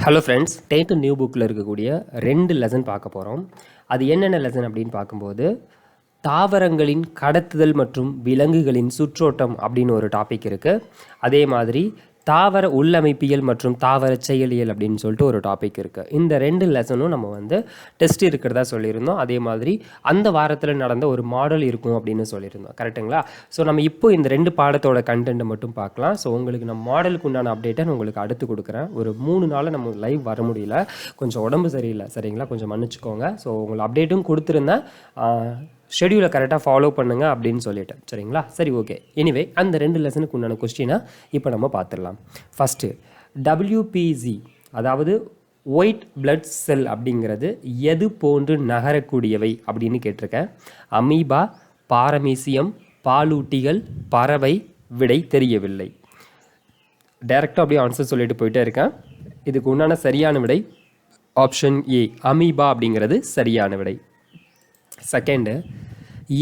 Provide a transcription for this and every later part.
Hello friends, 10th new புக்கில் இருக்கக்கூடிய 2 lesson பார்க்க போகிறோம். அது என்னென்ன லெசன் அப்படின்னு பார்க்கும்போது, தாவரங்களின் கடத்துதல் மற்றும் விலங்குகளின் சுற்றோட்டம் அப்படின்னு ஒரு டாபிக் இருக்குது. அதே மாதிரி தாவர உள்ளமைப்பியல் மற்றும் தாவர செயலியல் அப்படின்னு சொல்லிட்டு ஒரு டாபிக் இருக்குது. இந்த 2 லெசனும் நம்ம டெஸ்ட் இருக்கிறதா சொல்லியிருந்தோம். அதே மாதிரி அந்த வாரத்தில் நடந்த ஒரு மாடல் இருக்கும் அப்படின்னு சொல்லியிருந்தோம். கரெக்டுங்களா? ஸோ நம்ம இப்போ இந்த 2 பாடத்தோட கண்டென்ட்டை மட்டும் பார்க்கலாம். ஸோ உங்களுக்கு நம்ம மாடலுக்கு உண்டான அப்டேட்டை நான் உங்களுக்கு அடுத்து கொடுக்குறேன். ஒரு 3 நாள் நம்ம லைவ் வர முடியல, கொஞ்சம் உடம்பு சரியில்லை, சரிங்களா? கொஞ்சம் மன்னிச்சுக்கோங்க. ஸோ உங்களுக்கு அப்டேட்டும் கொடுத்துருந்தேன், ஷெடியூலை கரெக்டாக ஃபாலோ பண்ணுங்கள் அப்படின்னு சொல்லிட்டேன், சரிங்களா? சரி, ஓகே. எனிவே அந்த 2 லெசனுக்கு உண்டான கொஸ்டினை இப்போ நம்ம பார்த்துடலாம். ஃபஸ்ட்டு WPZ, அதாவது ஒயிட் பிளட் செல் அப்படிங்கிறது எது போன்று நகரக்கூடியவை அப்படின்னு கேட்டிருக்கேன். அமீபா, பாரமீசியம், பாலூட்டிகள், பறவை. விடை தெரியவில்லை. டைரெக்டாக அப்படியே ஆன்சர் சொல்லிட்டு போயிட்டே இருக்கேன். இதுக்கு உண்டான சரியான விடை ஆப்ஷன் ஏ, அமீபா அப்படிங்கிறது சரியான விடை. செகண்டு,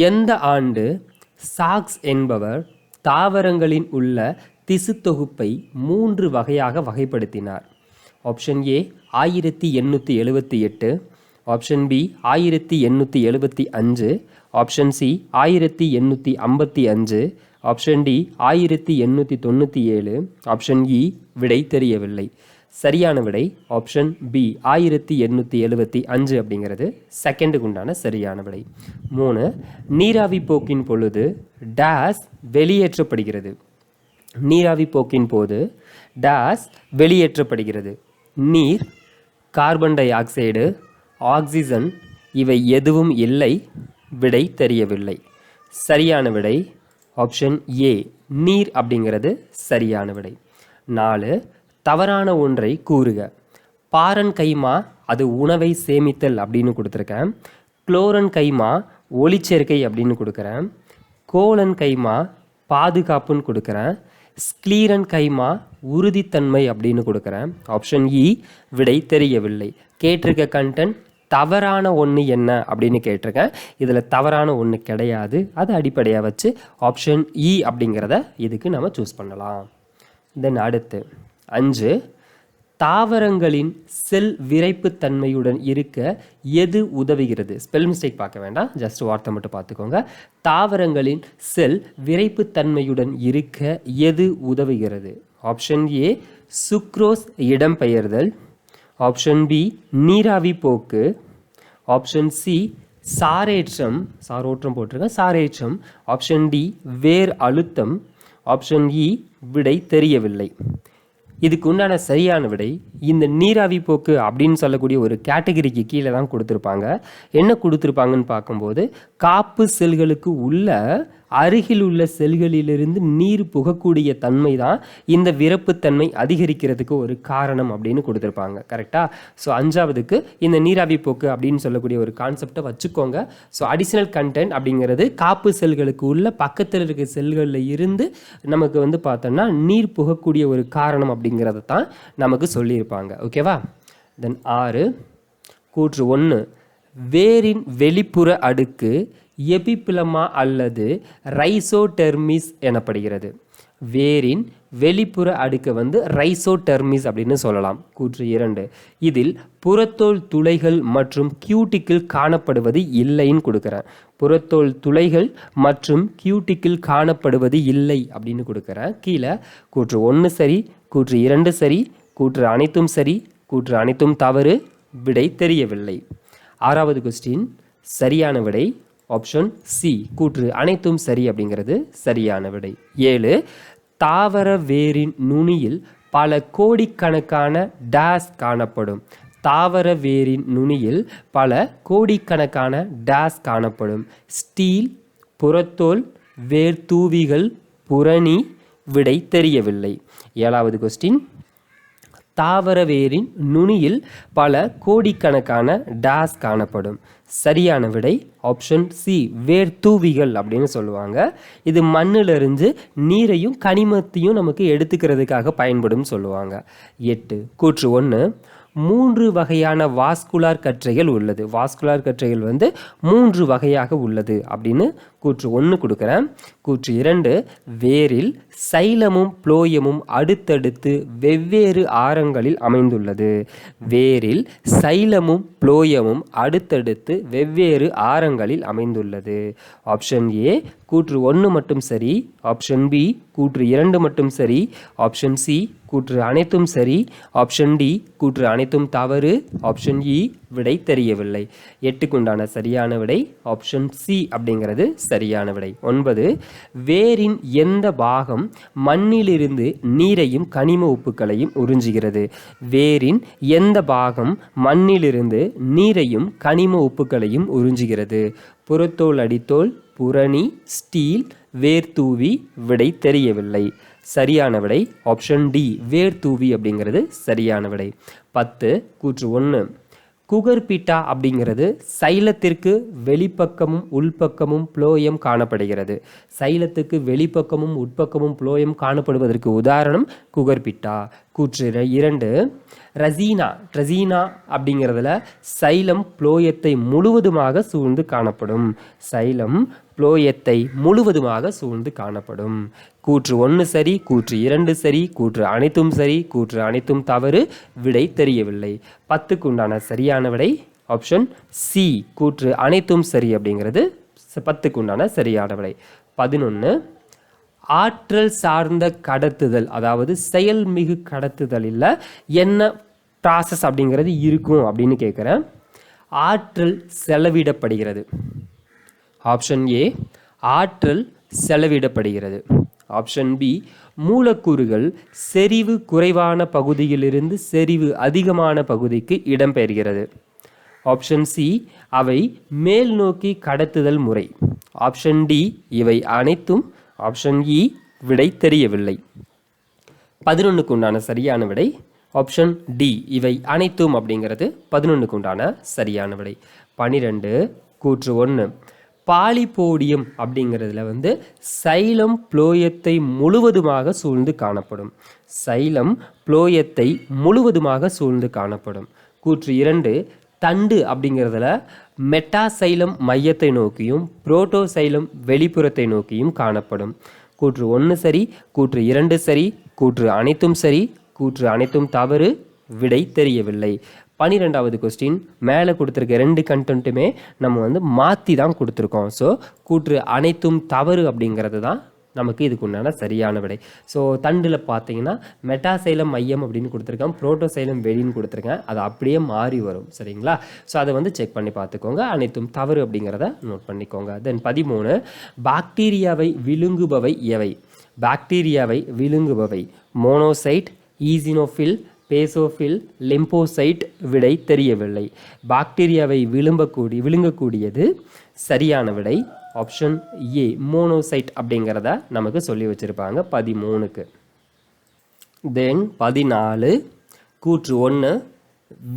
எந்த ஆண்டு சாக்ஸ் என்பவர் தாவரங்களின் உள்ள திசு தொகுப்பை 3 வகையாக வகைப்படுத்தினார்? Option A 1878, option B 1875, option C 1855, option D 1897, option E விடை தெரியவில்லை. சரியான விடை ஆப்ஷன் பி 1875 அப்படிங்கிறது செகண்டுக்கு உண்டான சரியான விடை. 3, நீராவி போக்கின் பொழுது டேஸ் வெளியேற்றப்படுகிறது? நீராவி போக்கின் போது டேஸ் வெளியேற்றப்படுகிறது? நீர், கார்பன் டை ஆக்சைடு, ஆக்சிஜன், இவை எதுவும் இல்லை. விடை தெரியவில்லை. சரியான விடை ஆப்ஷன் ஏ, நீர் அப்படிங்கிறது சரியான விடை. 4, தவறான ஒன்றை கூறுக. பாரன் கைமா அது உணவை சேமித்தல் அப்படின்னு கொடுத்துருக்கேன். குளோரன் கைமா ஒளிச்சேர்க்கை அப்படின்னு கொடுக்குறேன். கோலன் கைமா பாதுகாப்புன்னு கொடுக்குறேன். ஸ்க்லீரன் கைமா உறுதித்தன்மை அப்படின்னு கொடுக்குறேன். ஆப்ஷன் இ விடை தெரியவில்லை. கேட்டிருக்க கண்டென்ட் தவறான ஒன்று என்ன அப்படின்னு கேட்டிருக்கேன். இதில் தவறான ஒன்று கிடையாது. அதை அடிப்படையாக வச்சு ஆப்ஷன் இ அப்படிங்கிறத இதுக்கு நம்ம சூஸ் பண்ணலாம். தென் அடுத்து 5, தாவரங்களின் செல் விரைப்புத்தன்மையுடன் இருக்க எது உதவுகிறது? ஸ்பெல் மிஸ்டேக் பார்க்க வேண்டாம், ஜஸ்ட் வார்த்தை மட்டும் பார்த்துக்கோங்க. தாவரங்களின் செல் விரைப்புத்தன்மையுடன் இருக்க எது உதவுகிறது? ஆப்ஷன் ஏ சுக்ரோஸ் இடம்பெயர்தல், ஆப்ஷன் பி நீராவி போக்கு, ஆப்ஷன் சி சாரேற்றம், சாரோற்றம் போட்டிருக்கேன், சாரேற்றம், ஆப்ஷன் டி வேர் அழுத்தம், ஆப்ஷன் இ விடை தெரியவில்லை. இதுக்கு உண்டான சரியான விடை இந்த நீராவி போக்கு அப்படின்னு சொல்லக்கூடிய ஒரு கேட்டகரிக்கு கீழே தான் கொடுத்துருப்பாங்க. என்ன கொடுத்துருப்பாங்கன்னு பார்க்கும்போது, காப்பு செல்களுக்கு உள்ள அருகில் உள்ள செல்களிலிருந்து நீர் புகக்கூடிய தன்மை தான் இந்த விரப்புத்தன்மை அதிகரிக்கிறதுக்கு ஒரு காரணம் அப்படின்னு கொடுத்துருப்பாங்க. கரெக்டாக? ஸோ 5வதுக்கு இந்த நீராவி போக்கு அப்படின்னு சொல்லக்கூடிய ஒரு கான்செப்டை வச்சுக்கோங்க. ஸோ அடிஷ்னல் கண்டென்ட் அப்படிங்கிறது காப்பு செல்களுக்கு உள்ள பக்கத்தில் இருக்க செல்களில் இருந்து நமக்கு பார்த்தோம்னா நீர் புகக்கூடிய ஒரு காரணம் அப்படிங்கிறத தான் நமக்கு சொல்லியிருப்பாங்க. ஓகேவா? தென் 6, கூற்று 1, வேரின் வெளிப்புற அடுக்கு எபிபிளமா அல்லது ரைசோடெர்மிஸ் எனப்படுகிறது. வேரின் வெளிப்புற அடுக்கு ரைசோடெர்மிஸ் அப்படின்னு சொல்லலாம். கூற்று 2, இதில் புறத்தோல் துளைகள் மற்றும் கியூட்டிக்கிள் காணப்படுவது இல்லைன்னு கொடுக்குறேன். புறத்தோல் துளைகள் மற்றும் கியூட்டிக்கிள் காணப்படுவது இல்லை அப்படின்னு கொடுக்குறேன். கீழே கூற்று 1 சரி, கூற்று 2 சரி, கூற்று அனைத்தும் சரி, கூற்று அனைத்தும் தவறு. விடை தெரியவில்லை. 6வது கொஸ்டின், சரியான விடை ஆப்ஷன் சி, கூற்று அனைத்தும் சரி அப்படிங்கிறது சரியான விடை. 7, தாவர வேரின் நுனியில் பல கோடிக்கணக்கான டேஸ் காணப்படும்? தாவர வேரின் நுனியில் பல கோடிக்கணக்கான டேஸ் காணப்படும்? ஸ்டீல், புறத்தோல், வேர் தூவிகள், புரணி. விடை தெரியவில்லை. 7வது கொஸ்டின், தாவர வேரின் நுனியில் பல கோடிக்கணக்கான டேஸ் காணப்படும்? சரியான விடை ஆப்ஷன் சி, வேர் தூவிகள் அப்படின்னு சொல்லுவாங்க. இது மண்ணிலிருந்து நீரையும் கனிமத்தையும் நமக்கு எடுத்துக்கிறதுக்காக பயன்படும் சொல்லுவாங்க. 8, கூற்று 1, 3 வகையான வாஸ்குலார் கற்றைகள் உள்ளது. வாஸ்குலார் கற்றைகள் 3 வகையாக உள்ளது அப்படின்னு கூற்று 1 கொடுக்குறேன். கூற்று 2 வேரில் சைலமும் புளோயமும் அடுத்தடுத்து வெவ்வேறு ஆரங்களில் அமைந்துள்ளது. வேரில் சைலமும் புளோயமும் அடுத்தடுத்து வெவ்வேறு ஆரங்களில் அமைந்துள்ளது. ஆப்ஷன் ஏ கூற்று 1 மட்டும் சரி. ஆப்ஷன் பி கூற்று 2 மட்டும் சரி. ஆப்ஷன் சி கூற்று அனைத்தும் சரி. ஆப்ஷன் டி கூற்று அனைத்தும் தவறு. ஆப்ஷன் இ விடை தெரியவில்லை. 8க்குண்டான சரியான விடை ஆப்ஷன் சி அப்படிங்கிறது சரியான விடை. 9 வேரின் எந்த பாகம் மண்ணிலிருந்து நீரையும் கனிம உப்புக்களையும் உறிஞ்சுகிறது. வேரின் எந்த பாகம் மண்ணிலிருந்து நீரையும் கனிம உப்புக்களையும் உறிஞ்சுகிறது. புறத்தோல் அடித்தோல், புறணி, ஸ்டீல், வேர்தூவி. விடை தெரியவில்லை. சரியான விடை ஆப்ஷன் டி வேர்தூவி அப்படிங்கிறது சரியான விடை. 10 கூற்று 1 குகர்பிட்டா அப்படிங்கிறது சைலத்திற்கு வெளிப்பக்கமும் உள்பக்கமும் புளோயம் காணப்படுகிறது. சைலத்துக்கு வெளிப்பக்கமும் உட்பக்கமும் புளோயம் காணப்படுவதற்கு உதாரணம் குகர்பிட்டா. கூற்று 2 ட்ரெசீனா அப்படிங்கிறதுல சைலம் புளோயத்தை முழுவதுமாக சூழ்ந்து காணப்படும். சைலம் புளோயத்தை முழுவதுமாக சூழ்ந்து காணப்படும். கூற்று 1 சரி. கூற்று 2 சரி. கூற்று அனைத்தும் சரி. கூற்று அனைத்தும் தவறு. விடை தெரியவில்லை. 10க்குண்டான சரியான விடை ஆப்ஷன் சி கூற்று அனைத்தும் சரி அப்படிங்கிறது 10க்குண்டான சரியான விடை. 11 ஆற்றல் சார்ந்த கடத்துதல், அதாவது செயல்மிகு கடத்துதலில் என்ன ப்ராசஸ் அப்படிங்கிறது இருக்கும் அப்படின்னு கேட்குறேன். ஆற்றல் செலவிடப்படுகிறது. ஆப்ஷன் ஏ ஆற்றல் செலவிடப்படுகிறது. ஆப்ஷன் பி மூலக்கூறுகள் செறிவு குறைவான பகுதியிலிருந்து செறிவு அதிகமான பகுதிக்கு இடம்பெறுகிறது. ஆப்ஷன் சி அவை மேல் நோக்கி கடத்துதல் முறை. ஆப்ஷன் டி இவை அனைத்தும். ஆப்ஷன் இ விடை தெரியவில்லை. 11க்குண்டான சரியான விடை ஆப்ஷன் டி இவை அனைத்தும் அப்படிங்கிறது 11க்குண்டான சரியான விடை. 12 கூற்று 1 பாலிபோடியம் அப்படிங்கிறதுல சைலம் புளோயத்தை முழுவதுமாக சூழ்ந்து காணப்படும். சைலம் புளோயத்தை முழுவதுமாக சூழ்ந்து காணப்படும். கூற்று 2 தண்டு அப்படிங்கிறதுல மெட்டாசைலம் மையத்தை நோக்கியும் புரோட்டோசைலம் வெளிப்புறத்தை நோக்கியும் காணப்படும். கூற்று 1 சரி. கூற்று 2 சரி. கூற்று அனைத்தும் சரி. கூற்று அனைத்தும் தவறு. விடை தெரியவில்லை. 12வது கொஸ்டின் மேலே கொடுத்துருக்க 2 கண்டென்ட்டுமே நம்ம மாற்றி தான் கொடுத்துருக்கோம். ஸோ கூற்று அனைத்தும் தவறு அப்படிங்கிறது தான் நமக்கு இதுக்கு உண்டான சரியான விடை. ஸோ தண்டில் பார்த்தீங்கன்னா மெட்டாசைலம் மையம் அப்படின்னு கொடுத்துருக்கேன், புரோட்டோசைலம் வெளின்னு கொடுத்துருக்கேன். அது அப்படியே மாறி வரும். சரிங்களா? ஸோ அதை செக் பண்ணி பார்த்துக்கோங்க. அனைத்தும் தவறு அப்படிங்கிறத நோட் பண்ணிக்கோங்க. தென் 13 பாக்டீரியாவை விழுங்குபவை எவை? பாக்டீரியாவை விழுங்குபவை மோனோசைட், ஈசினோஃபில், பேசோஃபில், லிம்போசைட். விடை தெரியவில்லை. பாக்டீரியாவை விழுங்கக்கூடியது சரியான விடை ஆப்ஷன் ஏ மோனோசைட் அப்படிங்கிறத நமக்கு சொல்லி வச்சுருப்பாங்க 13க்கு. தென் 14 கூற்று 1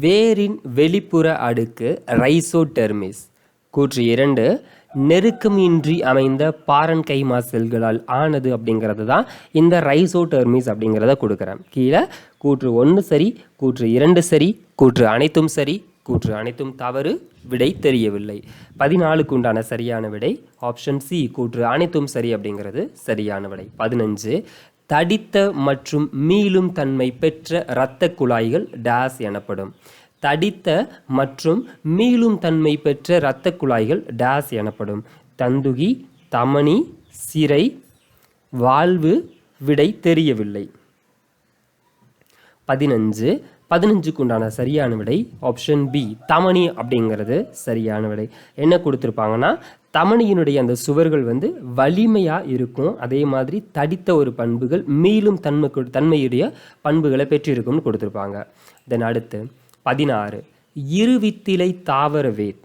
வேரின் வெளிப்புற அடுக்கு ரைசோடெர்மிஸ். கூற்று 2 நெருக்கமின்றி அமைந்த பாரன்கைமா செல்களால் ஆனது அப்படிங்கிறது தான் இந்த ரைசோடெர்மிஸ் அப்படிங்கிறத கொடுக்குறேன். கீழே கூற்று 1 சரி. கூற்று 2 சரி. கூற்று அனைத்தும் சரி. கூற்று அனைத்தும் தவறு. விடை தெரியவில்லை. 14க்குண்டான சரியான விடை ஆப்ஷன் சி கூற்று அனைத்தும் சரி அப்படிங்கிறது சரியான விடை. 15 தடித்த மற்றும் மீளும் தன்மை பெற்ற இரத்த குழாய்கள் டேஸ் எனப்படும். தடித்த மற்றும் மீளும் தன்மை பெற்ற இரத்த குழாய்கள் டேஸ் எனப்படும். தந்துகி, தமனி, சிரை, வாழ்வு. விடை தெரியவில்லை. 15க்குண்டான சரியான விடை ஆப்ஷன் பி தமனி அப்படிங்கிறது சரியான விடை. என்ன கொடுத்துருப்பாங்கன்னா தமனியினுடைய அந்த சுவர்கள் வலிமையாக இருக்கும், அதே மாதிரி தடித்த ஒரு பண்புகள் மீளும் தன்மையுடைய பண்புகளை பெற்றிருக்கும்னு கொடுத்துருப்பாங்க. தென் அடுத்து 16 இருவித்திலை தாவர வேர்.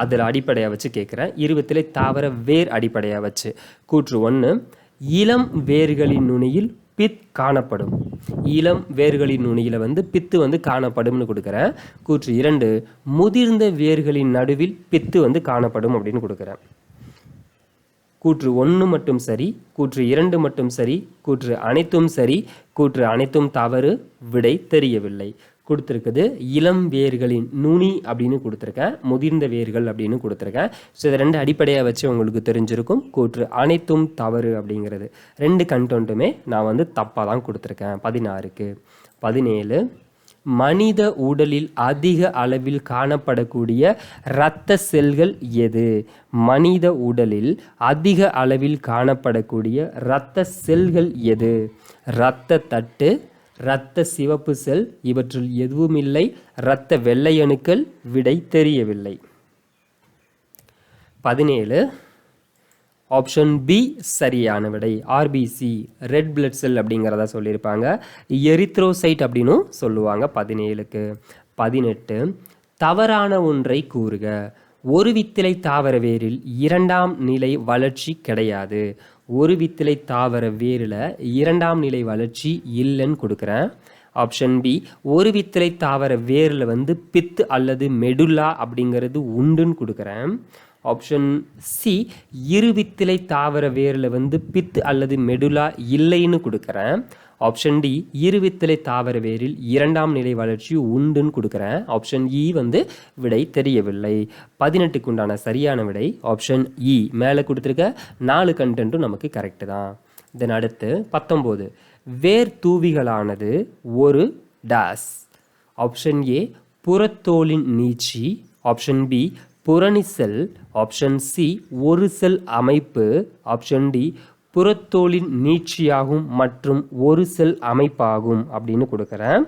அதில் அடிப்படையாக வச்சு கேட்குறேன். இருவித்திலை தாவர வேர் அடிப்படையாக வச்சு. கூற்று 1 இளம் வேர்களின் நுனியில் பித் காணப்படும். இளம் வேர்களின் நுனியில் பித்து காணப்படும்னு கொடுக்குறேன். கூற்று 2 முதிர்ந்த வேர்களின் நடுவில் பித்து காணப்படும் அப்படின்னு கொடுக்குறேன். கூற்று 1 மட்டும் சரி, கூற்று 2 மட்டும் சரி, கூற்று அனைத்தும் சரி, கூற்று அனைத்தும் தவறு, விடை தெரியவில்லை. கொடுத்துருக்குது இளம் வேர்களின் நுனி அப்படின்னு கொடுத்துருக்கேன், முதிர்ந்த வேர்கள் அப்படின்னு கொடுத்துருக்கேன். ஸோ இதை 2 அடிப்படையாக வச்சு உங்களுக்கு தெரிஞ்சிருக்கும். கூற்று அனைத்தும் தவறு அப்படிங்கிறது 2 கண்டென்ட்டுமே நான் வந்து தப்பாக தான் கொடுத்துருக்கேன். 16க்கு 17 மனித உடலில் அதிக அளவில் காணப்படக்கூடிய இரத்த செல்கள் எது? மனித உடலில் அதிக அளவில் காணப்படக்கூடிய இரத்த செல்கள் எது? இரத்த தட்டு, இரத்த சிவப்பு செல், இவற்றில் எதுவும் இல்லை. இரத்த வெள்ளை அணுக்கள், விடை தெரியவில்லை. 17 ஆப்ஷன் பி சரியான விடை. ஆர்பிசி ரெட் பிளட் செல் அப்படிங்கிறத சொல்லியிருப்பாங்க. எரித்ரோசைட் அப்படின்னும் சொல்லுவாங்க 17க்கு. 18 தவறான ஒன்றை கூறுக. ஒரு வித்திலை தாவர வேரில் 2ஆம் நிலை வளர்ச்சி கிடையாது. ஒரு வித்திலை தாவர வேரில் 2ஆம் நிலை வளர்ச்சி இல்லைன்னு கொடுக்குறேன். ஆப்ஷன் பி ஒரு வித்திலை தாவர வேரில் வந்து பித்து அல்லது மெடுல்லா அப்படிங்கிறது உண்டுன்னு கொடுக்குறேன். ஆப்ஷன் சி இருவித்திலை தாவர வேரில் வந்து பித்து அல்லது மெடுலா இல்லைன்னு கொடுக்குறேன். ஆப்ஷன் டி இருவித்திலை தாவர வேரில் 2ஆம் நிலை வளர்ச்சி உண்டுன்னு கொடுக்குறேன். ஆப்ஷன் இ வந்து விடை தெரியவில்லை. 18க்கு உண்டான சரியான விடை ஆப்ஷன் இ. மேலே கொடுத்துருக்க 4 கண்டென்ட்டும் நமக்கு கரெக்டு தான். தென் அடுத்து 19 வேர் தூவிகளானது ஒரு டாஸ். ஆப்ஷன் ஏ புறத்தோலின் நீட்சி, ஆப்ஷன் பி புறணி செல், ஆப்ஷன் சி ஒரு செல் அமைப்பு, ஆப்ஷன் டி புறத்தோலின் நீட்சியாகும் மற்றும் ஒரு செல் அமைப்பாகும் அப்படின்னு கொடுக்குறேன்.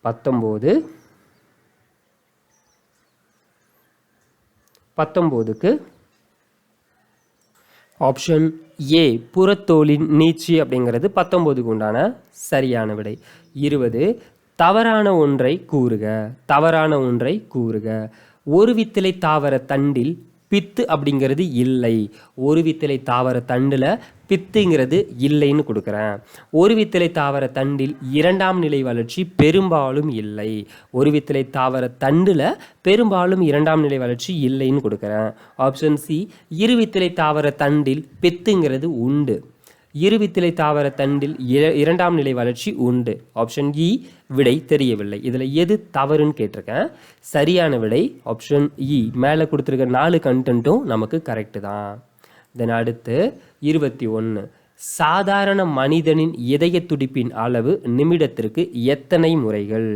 19க்கு ஆப்ஷன் ஏ புறத்தோலின் நீட்சி அப்படிங்கிறது 19க்கு உண்டான சரியான விடை. 20 தவறான ஒன்றை கூறுக. தவறான ஒன்றை கூறுக. ஒரு வித்திலை தாவர தண்டில் பித்து அப்படிங்கிறது இல்லை. ஒரு வித்திலை தாவர தண்டில் பித்துங்கிறது இல்லைன்னு கொடுக்குறேன். ஒரு வித்திலை தாவர தண்டில் 2ஆம் நிலை வளர்ச்சி பெரும்பாலும் இல்லை. ஒரு வித்திலை தாவர தண்டில் பெரும்பாலும் 2ஆம் நிலை வளர்ச்சி இல்லைன்னு கொடுக்குறேன். ஆப்ஷன் சி இருவித்திலை தாவர தண்டில் பித்துங்கிறது உண்டு. இருவித்திலை தாவர தண்டில் 2ஆம் நிலை வளர்ச்சி உண்டு. ஆப்ஷன் இ விடை தெரியவில்லை. இதில் எது தவறுன்னு கேட்டிருக்கேன். சரியான விடை ஆப்ஷன் இ. மேலே கொடுத்துருக்க 4 கண்டென்ட்டும் நமக்கு கரெக்டு தான். தென் அடுத்து 21 சாதாரண மனிதனின் இதய துடிப்பின் அளவு நிமிடத்திற்கு எத்தனை முறைகள்?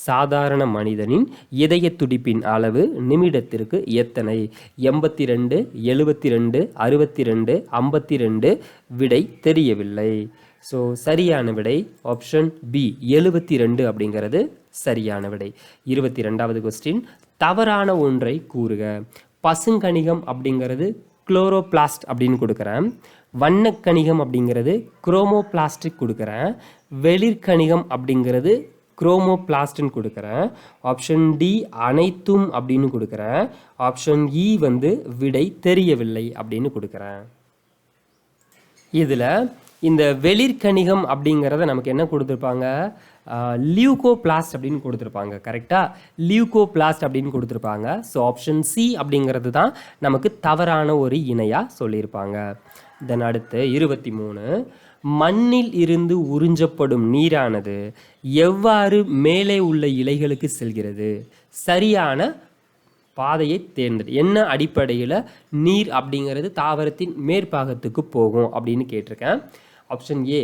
சாதாரண மனிதனின் இதய துடிப்பின் அளவு நிமிடத்திற்கு எத்தனை? 82, 72, 62, 52, விடை தெரியவில்லை. ஸோ சரியான விடை ஆப்ஷன் பி 72 அப்படிங்கிறது சரியான விடை. 22வது கொஸ்டின் தவறான ஒன்றை கூறுக. பசுங்கணிகம் அப்படிங்கிறது குளோரோபிளாஸ்ட் அப்படின்னு கொடுக்குறேன். வண்ணக்கணிகம் அப்படிங்கிறது குரோமோபிளாஸ்டிக் கொடுக்குறேன். வெளிர்கணிகம் அப்படிங்கிறது குரோமோபிளாஸ்ட்னு கொடுக்குறேன். ஆப்ஷன் டி அனைத்தும் அப்படின்னு கொடுக்குறேன். ஆப்ஷன் இ வந்து விடை தெரியவில்லை அப்படின்னு கொடுக்குறேன். இதில் இந்த வெளிர்கணிகம் அப்படிங்கிறத நமக்கு என்ன கொடுத்துருப்பாங்க? லியூகோபிளாஸ்ட் அப்படின்னு கொடுத்துருப்பாங்க. கரெக்டாக லியூகோபிளாஸ்ட் அப்படின்னு கொடுத்துருப்பாங்க. ஸோ ஆப்ஷன் சி அப்படிங்கிறது தான் நமக்கு தவறான ஒரு இணையாக சொல்லியிருப்பாங்க. தென் அடுத்து 23 மண்ணில் இருந்து உறிஞ்சப்படும் நீரானது எவ்வாறு மேலே உள்ள இலைகளுக்கு செல்கிறது? சரியான பாதையை தேர்ந்தெடு. என்ன அடிப்படையில் நீர் அப்படிங்கிறது தாவரத்தின் மேற்பாகத்துக்கு போகும் அப்படின்னு கேட்டிருக்கேன். ஆப்ஷன் ஏ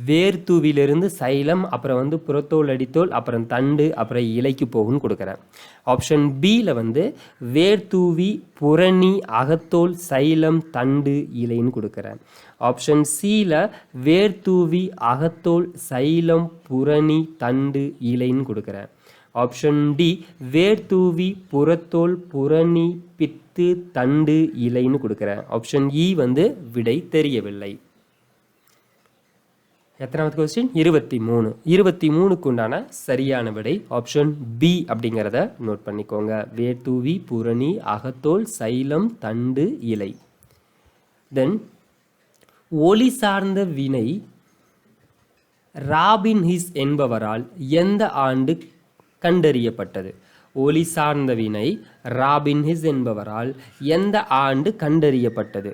வேர்த்தூவிலிருந்து சைலம், அப்புறம் வந்து புறத்தோல் அடித்தோல், அப்புறம் தண்டு, அப்புறம் இலைக்கு போகும்னு கொடுக்குறேன். ஆப்ஷன் பியில் வந்து வேர்த்தூவி புறணி அகத்தோல் சைலம் தண்டு இலைன்னு கொடுக்குறேன். ஆப்ஷன் சியில் வேர்த்தூவி அகத்தோல் சைலம் புறணி தண்டு இலைன்னு கொடுக்குறேன். ஆப்ஷன் டி வேர்த்தூவி புறத்தோல் புறணி பித்து தண்டு இலைன்னு கொடுக்குறேன். ஆப்ஷன் இ வந்து விடை தெரியவில்லை. எத்தனாவது கொஸ்டின்? 23. 23க்கு உண்டான சரியான விடை ஆப்ஷன் பி அப்படிங்கிறத நோட் பண்ணிக்கோங்க. வேர்த்தூவி புறணி அகத்தோல் சைலம் தண்டு இலை. தென் ஒளி சார்ந்த வினை ராபின் ஹிஸ் என்பவரால் எந்த ஆண்டு கண்டறியப்பட்டது? ஒளி சார்ந்த வினை ராபின் ஹிஸ் என்பவரால் எந்த ஆண்டு கண்டறியப்பட்டது?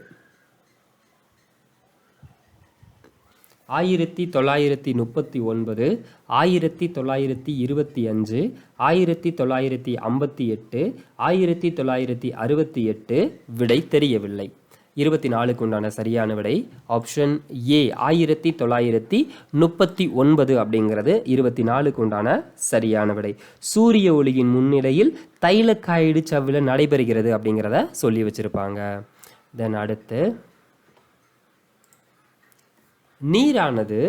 1939, 1925, 1958, 1968 விடை தெரியவில்லை. 24க்கு உண்டான சரியான விடை ஆப்ஷன் ஏ 1939 அப்படிங்கிறது 24க்கு உண்டான சரியான விடை. சூரிய ஒளியின் முன்னிலையில் தைலக்காய்டு சவ்வில நடைபெறுகிறது அப்படிங்கிறத சொல்லி வச்சிருப்பாங்க. தென் அடுத்து, நீரானது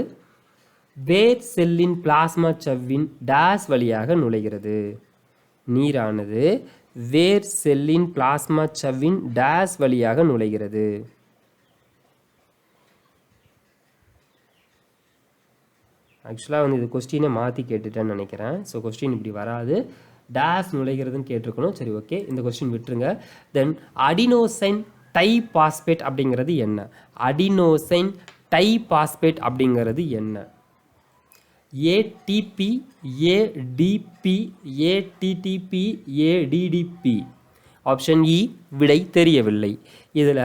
வேர் செல்லின் பிளாஸ்மா சவ்வின் டேஸ் வழியாக நுழைகிறது. நீரானது வேர் செல்லின் பிளாஸ்மா சவ்வின் டேஸ் வழியாக நுழைகிறது. ஆக்சுவலாக வந்து இது கொஸ்டினை மாற்றி கேட்டுட்டேன்னு நினைக்கிறேன். ஸோ கொஸ்டின் இப்படி வராது, டேஸ் நுழைகிறதுன்னு கேட்டிருக்கணும். சரி, ஓகே, இந்த கொஸ்டின் விட்டுருங்க. தென் அடினோசைன் டைபாஸ்பேட் அப்படிங்கிறது என்ன? அடினோசைன் டைபாஸ்பேட் அப்படிங்கிறது என்ன? ATP, ADP, ATTP, ADDP. Option E விடை தெரியவில்லை. இதில்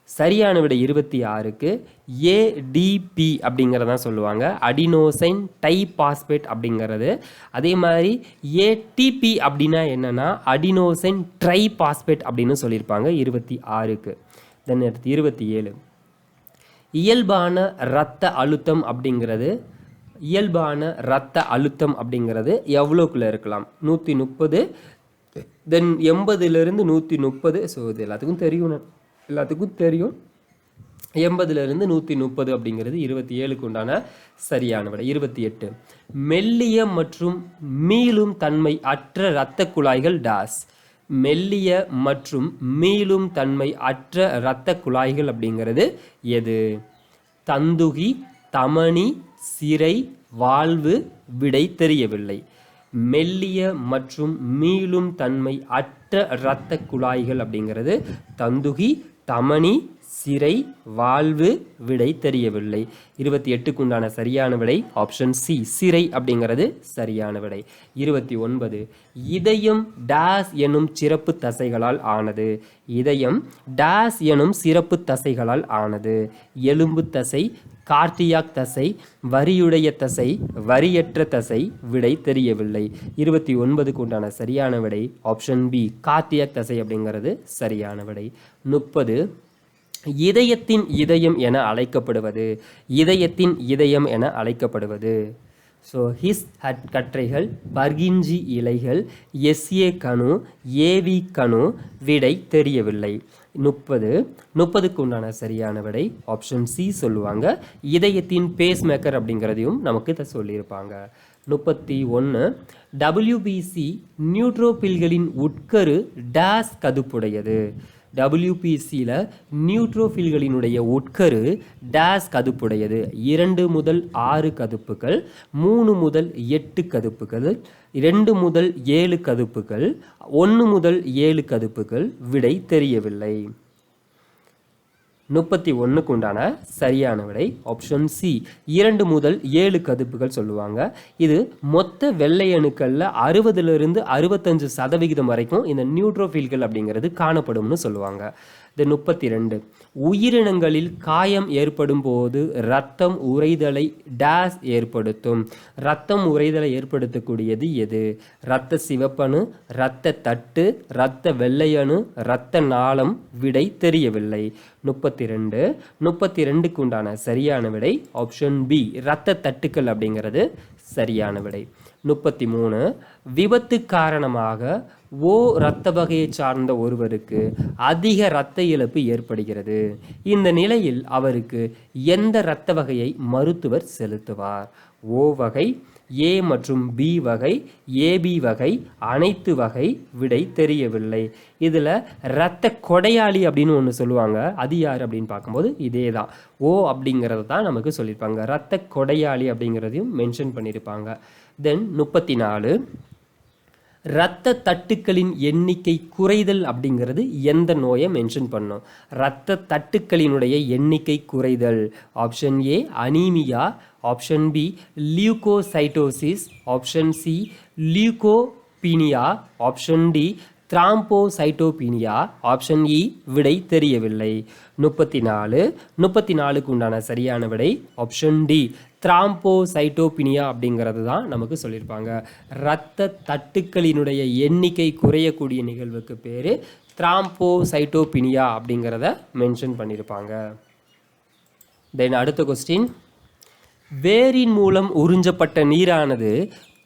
சரியான விடை 26க்கு ADP அப்படிங்கிறதான் சொல்லுவாங்க, அடினோசைன் டைபாஸ்பேட் அப்படிங்கிறது. அதே மாதிரி ATP அப்படின்னா என்னன்னா அடினோசைன் ட்ரைபாஸ்பேட் அப்படின்னு சொல்லியிருப்பாங்க 26க்கு. தென் 27, இயல்பான இரத்த அழுத்தம் அப்படிங்கிறது எவ்வளோக்குள்ள இருக்கலாம்? 130, தென் 80லிருந்து 130. ஸோ இது எல்லாத்துக்கும் தெரியும். 80லிருந்து 130 அப்படிங்கிறது 27க்கு உண்டான சரியான விடை. 28, மெல்லிய மற்றும் மீளும் தன்மை அற்ற இரத்த குழாய்கள் டாஸ். மெல்லிய மற்றும் மீளும் தன்மை அற்ற இரத்த குழாய்கள் அப்படிங்கிறது எது? தந்துகி, தமனி, சிரை, வாழ்வு. விடை தெரியவில்லை. மெல்லிய மற்றும் மீளும் தன்மை அற்ற இரத்த குழாய்கள் அப்படிங்கிறது தந்துகி, தமனி, சிரை, வாழ்வு. விடை தெரியவில்லை. 28க்கு உண்டான சரியான விடை ஆப்ஷன் சி, சிரை அப்படிங்கிறது சரியான விடை. 29, இதயம் டேஸ் எனும் சிறப்பு தசைகளால் ஆனது. இதயம் டேஸ் எனும் சிறப்பு தசைகளால் ஆனது. எலும்பு தசை, கார்டியாக் தசை, வரியுடைய தசை, வரியற்ற தசை. விடை தெரியவில்லை. 29க்கு உண்டான சரியான விடை ஆப்ஷன் பி, கார்டியாக் தசை அப்படிங்கிறது சரியான விடை. 30, இதயத்தின் இதயம் என அழைக்கப்படுவது. ஸோ ஹிஸ் கற்றைகள், பர்கிஞ்சி இலைகள், எஸ்ஏ கணு, ஏவி கணு. விடை தெரியவில்லை. 30க்கு உண்டான சரியான விடை ஆப்ஷன் சி சொல்லுவாங்க, இதயத்தின் பேஸ் மேக்கர் அப்படிங்கிறதையும் நமக்கு சொல்லியிருப்பாங்க. 31, WBC நியூட்ரோபில்களின் உட்கரு டேஸ் கதுப்புடையது. WBCயில் நியூட்ரோஃபில்களினுடைய உட்கரு டேஸ் கதுப்புடையது. 2 முதல் 6 கதுப்புகள், 3 முதல் 8 கதுப்புகள், 2 முதல் 7 கதுப்புகள், 1 முதல் 7 கதுப்புகள். விடை தெரியவில்லை. 31க்கு உண்டான சரியான விடை ஆப்ஷன் சி, 2 முதல் 7 கதுப்புகள் சொல்லுவாங்க. இது மொத்த வெள்ளை அணுக்களில் 60லிருந்து 65% வரைக்கும் இந்த நியூட்ரோஃபில்கள் அப்படிங்கிறது காணப்படும்னு சொல்லுவாங்க. இது 32, உயிரினங்களில் காயம் ஏற்படும் போது இரத்தம் உறைதலை டேஸ் ஏற்படுத்தும். இரத்தம் உறைதலை ஏற்படுத்தக்கூடியது எது? இரத்த சிவப்பணு, இரத்த தட்டு, இரத்த வெள்ளையணு, இரத்த நாளம். விடை தெரியவில்லை. 32க்கு உண்டான சரியான விடை ஆப்ஷன் பி, இரத்த தட்டுக்கள் அப்படிங்கிறது சரியான விடை. 33, விபத்து காரணமாக ஓ இரத்த வகையை சார்ந்த ஒருவருக்கு அதிக இரத்த இழப்பு ஏற்படுகிறது. இந்த நிலையில் அவருக்கு எந்த இரத்த வகையை மருத்துவர் செலுத்துவார்? ஓ வகை, ஏ மற்றும் பி வகை, ஏபி வகை, அனைத்து வகை. விடை தெரியவில்லை. இதில் இரத்த கொடையாளி அப்படின்னு ஒன்று சொல்லுவாங்க, அது யார் அப்படின்னு பார்க்கும்போது இதே தான், ஓ அப்படிங்கிறது தான் நமக்கு சொல்லியிருப்பாங்க. இரத்த கொடையாளி அப்படிங்கிறதையும் மென்ஷன் பண்ணியிருப்பாங்க. தென் 34, இரத்த தட்டுக்களின் எண்ணிக்கை குறைதல் அப்படிங்கிறது எந்த நோயை மென்ஷன் பண்ணோம்? இரத்த தட்டுக்களினுடைய எண்ணிக்கை குறைதல். Option A anaemia, option B leucocytosis, option C leucopenia, option D thrombocytopenia option E விடை தெரியவில்லை. 34க்கு உண்டான சரியான விடை ஆப்ஷன் டி த்ராம்போசைட்டோபினியா அப்படிங்கிறது தான் நமக்கு சொல்லியிருப்பாங்க. இரத்த தட்டுக்களினுடைய எண்ணிக்கை குறையக்கூடிய நிகழ்வுக்கு பேர் த்ராம்போசைட்டோபினியா அப்படிங்கிறத மென்ஷன் பண்ணியிருப்பாங்க. தென் அடுத்த கொஸ்டின், வேரின் மூலம் உறிஞ்சப்பட்ட நீரானது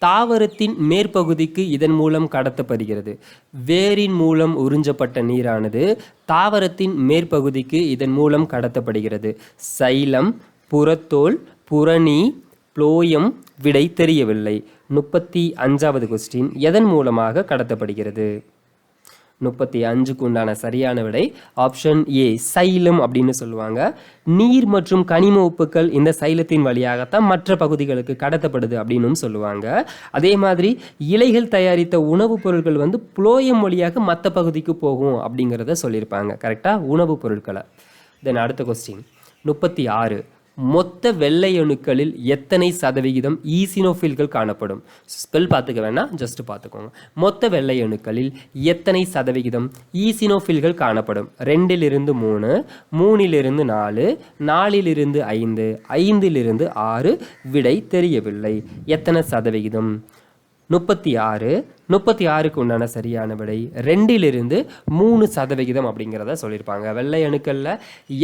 தாவரத்தின் மேற்பகுதிக்கு இதன் மூலம் கடத்தப்படுகிறது. வேரின் மூலம் உறிஞ்சப்பட்ட நீரானது தாவரத்தின் மேற்பகுதிக்கு இதன் மூலம் கடத்தப்படுகிறது. சைலம், புறத்தோல், புறணி, புளோயம். விடை தெரியவில்லை. 35வது கொஸ்டின், எதன் மூலமாக கடத்தப்படுகிறது? 35க்கு உண்டான சரியான விடை ஆப்ஷன் ஏ சைலம் அப்படின்னு சொல்லுவாங்க. நீர் மற்றும் கனிம உப்புக்கள் இந்த சைலத்தின் வழியாகத்தான் மற்ற பகுதிகளுக்கு கடத்தப்படுது அப்படின்னு சொல்லுவாங்க. அதே மாதிரி இலைகள் தயாரித்த உணவுப் பொருட்கள் புளோயம் வழியாக மற்ற பகுதிக்கு போகும் அப்படிங்கிறத சொல்லியிருப்பாங்க. கரெக்டாக உணவுப் பொருட்களை. தென் அடுத்த கொஸ்டின் 36, மொத்த வெள்ளை அணுக்களில் எத்தனை சதவிகிதம் ஈசினோஃபில்கள் காணப்படும்? ஸ்பெல் பார்த்துக்க வேணாம், ஜஸ்ட் பார்த்துக்கோங்க. மொத்த வெள்ளை அணுக்களில் எத்தனை சதவிகிதம் ஈசினோஃபில்கள் காணப்படும்? 2லிருந்து 3, 3லிருந்து 4, 4லிருந்து 5, 5லிருந்து 6. விடை தெரியவில்லை. எத்தனை சதவிகிதம்? 36க்கு உண்டான சரியான விடை 2லிருந்து 3% அப்படிங்கிறத சொல்லியிருப்பாங்க. வெள்ளை அணுக்களில்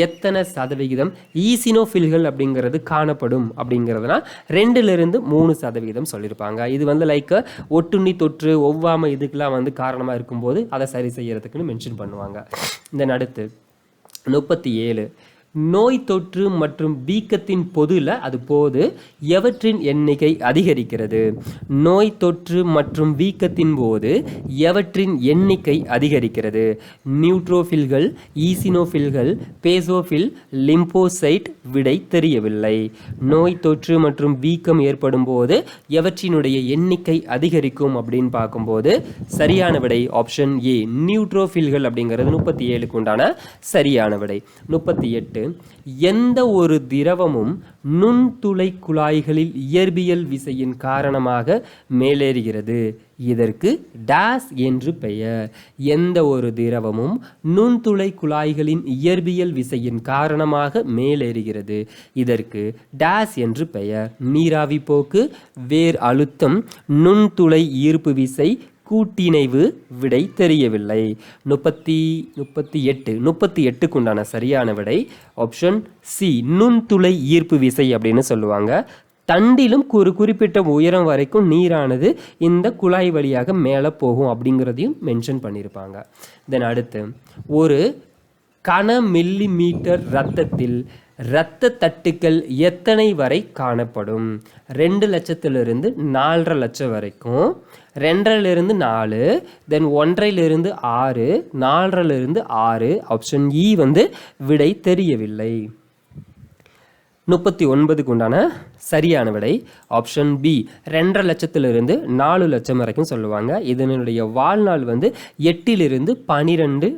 எத்தனை சதவிகிதம் ஈசினோஃபில்கள் அப்படிங்கிறது காணப்படும் அப்படிங்கிறதுனா 2லிருந்து 3% சொல்லியிருப்பாங்க. இது லைக் ஒட்டுண்ணி தொற்று, ஒவ்வாமை இதுக்கெல்லாம் காரணமாக இருக்கும்போது அதை சரி செய்யறதுக்குன்னு மென்ஷன் பண்ணுவாங்க. இந்த அடுத்து 37, நோய் தொற்று மற்றும் வீக்கத்தின் பொதுல அது போது எவற்றின் எண்ணிக்கை அதிகரிக்கிறது? நோய் தொற்று மற்றும் வீக்கத்தின் போது எவற்றின் எண்ணிக்கை அதிகரிக்கிறது? நியூட்ரோஃபில்கள், ஈசினோஃபில்கள், பேசோஃபில், லிம்போசைட். விடை தெரியவில்லை. நோய் தொற்று மற்றும் வீக்கம் ஏற்படும் போது எவற்றினுடைய எண்ணிக்கை அதிகரிக்கும் அப்படின்னு பார்க்கும்போது சரியான விடை ஆப்ஷன் ஏ நியூட்ரோஃபில்கள் அப்படிங்கிறது 37க்கு உண்டான சரியான விடை. 38, எந்த ஒரு திரவமும் நுண்துளை குழாய்களில் இயற்பியல் விசையின் காரணமாக மேலேறுகிறது? இதற்கு டேஸ் என்று பெயர். எந்த ஒரு திரவமும் நுண்துளை குழாய்களின் இயற்பியல் விசையின் காரணமாக மேலேறுகிறது. இதற்கு டேஸ் என்று பெயர். நீராவி போக்கு, வேர் அழுத்தம், நுண்துளை ஈர்ப்பு விசை, கூட்டிணைவு. விடை தெரியவில்லை. 38க்கு உண்டான சரியான விடை ஆப்ஷன் சி நுண்துளை ஈர்ப்பு விசை அப்படின்னு சொல்லுவாங்க. தண்டிலும் ஒரு குறிப்பிட்ட உயரம் வரைக்கும் நீரானது இந்த குழாய் வழியாக மேலே போகும் அப்படிங்கிறதையும் மென்ஷன் பண்ணியிருப்பாங்க. தென் அடுத்து, ஒரு கன மில்லி மீட்டர் இரத்தத்தில் இரத்த தட்டுக்கள் எத்தனை வரை காணப்படும்? 2 லட்சத்திலிருந்து 4.5 லட்சம் வரைக்கும், 2லிருந்து 4, தென் 1லிருந்து 6, 4லிருந்து 6. ஆப்ஷன் இ விடை தெரியவில்லை. 39க்கு உண்டான சரியான விடை ஆப்ஷன் பி 2.5 லட்சத்திலிருந்து 4 லட்சம் வரைக்கும் சொல்லுவாங்க. இதனுடைய வாழ்நாள் 8லிருந்து 12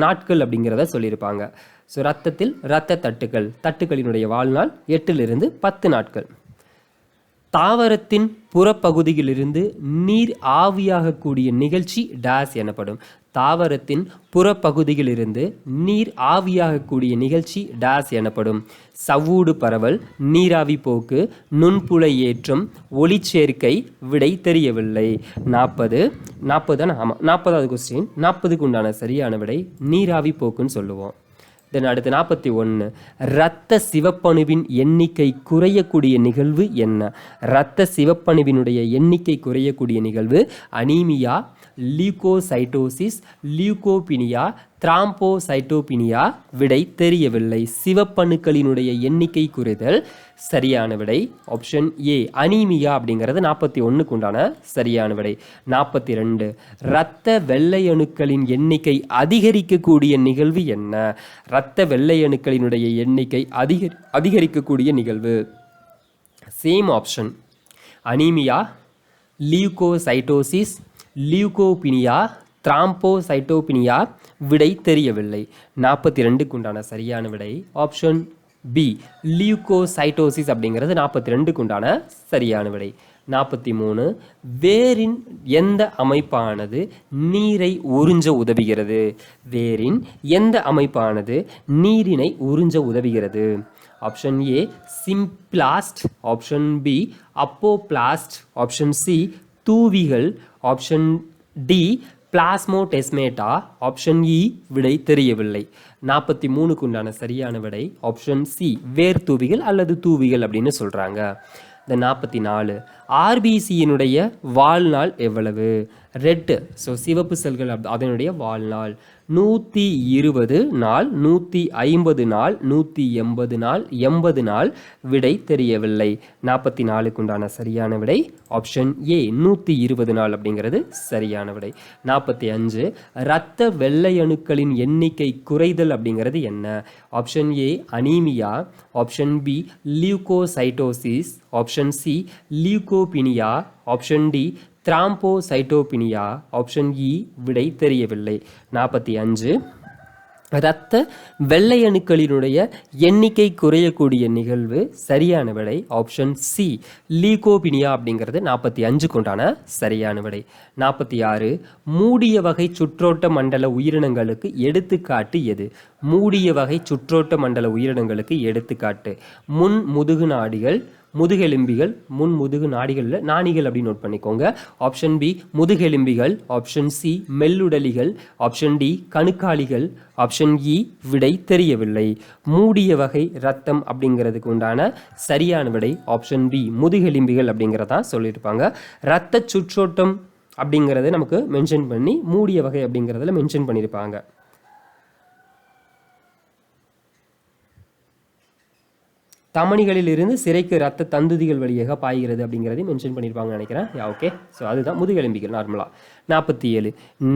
நாட்கள் அப்படிங்கிறத சொல்லியிருப்பாங்க. ஸோ ரத்தத்தில் இரத்த தட்டுக்களினுடைய வாழ்நாள் 8லிருந்து 10 நாட்கள். தாவரத்தின் புறப்பகுதியிலிருந்து நீர் ஆவியாகக்கூடிய நிகழ்ச்சி டேஸ் எனப்படும். தாவரத்தின் புறப்பகுதியிலிருந்து நீர் ஆவியாகக்கூடிய நிகழ்ச்சி டேஸ் எனப்படும். சவ்வூடு பரவல், நீராவி போக்கு, நுண்புழை ஏற்றம், ஒளிச்சேர்க்கை. விடை தெரியவில்லை. 40வது கொஸ்டின். 40க்கு உண்டான சரியான விடை நீராவி போக்குன்னு சொல்லுவோம். தென் அடுத்து 41, இரத்த சிவப்பணுவின் எண்ணிக்கை குறையக்கூடிய நிகழ்வு என்ன? இரத்த சிவப்பணுவினுடைய எண்ணிக்கை குறையக்கூடிய நிகழ்வு அனீமியா, லியூகோசைட்டோசிஸ், லியூகோபினியா, த்ராம்போசைட்டோபினியா. விடை தெரியவில்லை. சிவப்பணுக்களினுடைய எண்ணிக்கை குறைதல். சரியான விடை ஆப்ஷன் ஏ அனீமியா அப்படிங்கிறது 41க்கு உண்டான சரியான விடை. 42, இரத்த வெள்ளை அணுக்களின் எண்ணிக்கை அதிகரிக்கக்கூடிய நிகழ்வு என்ன? இரத்த வெள்ளை அணுக்களினுடைய எண்ணிக்கை அதிகரிக்கக்கூடிய நிகழ்வு சேம் ஆப்ஷன் அனீமியா, லியூகோசைட்டோசிஸ், லியூகோபினியா, த்ராம்போசைட்டோபினியா. விடை தெரியவில்லை. 42க்கு உண்டான சரியான விடை ஆப்ஷன் பி லியூகோசைட்டோசிஸ் அப்படிங்கிறது 42க்கு உண்டான சரியான விடை. 43 வேரின் எந்த அமைப்பானது நீரை உறிஞ்ச உதவுகிறது? வேரின் எந்த அமைப்பானது நீரினை உறிஞ்ச உதவுகிறது? Option A symplast, option B apoplast, option C தூவிகள், option D plasmodesmata, option E விடை தெரியவில்லை. 43க்கு உண்டான சரியான விடை ஆப்ஷன் சி வேர் தூவிகள் அல்லது தூவிகள் அப்படின்னு சொல்றாங்க. இந்த 44 ஆர்பிசியினுடைய வாழ்நாள் எவ்வளவு? ரெட், ஸோ சிவப்பு செல்கள் அதனுடைய வாழ்நாள் 120 நாள், 150 நாள், 180 நாள், 80 நாள், விடை தெரியவில்லை. 44க்கு உண்டான சரியான விடை ஆப்ஷன் ஏ 120 நாள் அப்படிங்கிறது சரியான விடை. 45 இரத்த வெள்ளை அணுக்களின் எண்ணிக்கை குறைதல் அப்படிங்கிறது என்ன? Option A anaemia, option B leucocytosis, option C leucopenia, option D thrombocytopenia, option E விடை தெரியவில்லை. 45 இரத்த வெள்ளை அணுக்களினுடைய எண்ணிக்கை குறையக்கூடிய நிகழ்வு சரியான விடை ஆப்ஷன் சி லீகோபினியா அப்படிங்கிறது 45க்கு உண்டான சரியான விடை. 46 மூடிய வகை சுற்றோட்ட மண்டல உயிரினங்களுக்கு எடுத்துக்காட்டு எது? மூடிய வகை சுற்றோட்ட மண்டல உயிரினங்களுக்கு எடுத்துக்காட்டு முன் முதுகு நாடிகள், முதுகெலும்பிகள், முன் முதுகு நாடிகளில் நாணிகள் அப்படின்னு நோட் பண்ணிக்கோங்க. ஆப்ஷன் பி முதுகெலும்பிகள், ஆப்ஷன் சி மெல்லுடலிகள், ஆப்ஷன் டி கணுக்காலிகள், ஆப்ஷன் இ விடை தெரியவில்லை. மூடிய வகை ரத்தம் அப்படிங்கிறதுக்கு உண்டான சரியான விடை ஆப்ஷன் பி முதுகெலும்பிகள் அப்படிங்கிறதா சொல்லியிருப்பாங்க. இரத்த சுற்றோட்டம் அப்படிங்கிறத நமக்கு மென்ஷன் பண்ணி மூடிய வகை அப்படிங்கிறதுல மென்ஷன் பண்ணியிருப்பாங்க. தமனிகளில் இருந்து சிறைக்கு இரத்த தந்துதிகள் வழியாக பாய்கிறது அப்படிங்கிறதையும் மென்ஷன் பண்ணியிருப்பாங்கன்னு நினைக்கிறேன். ஓகே, ஸோ அதுதான் முதுகெலும்பிகள் நார்மலாக. 47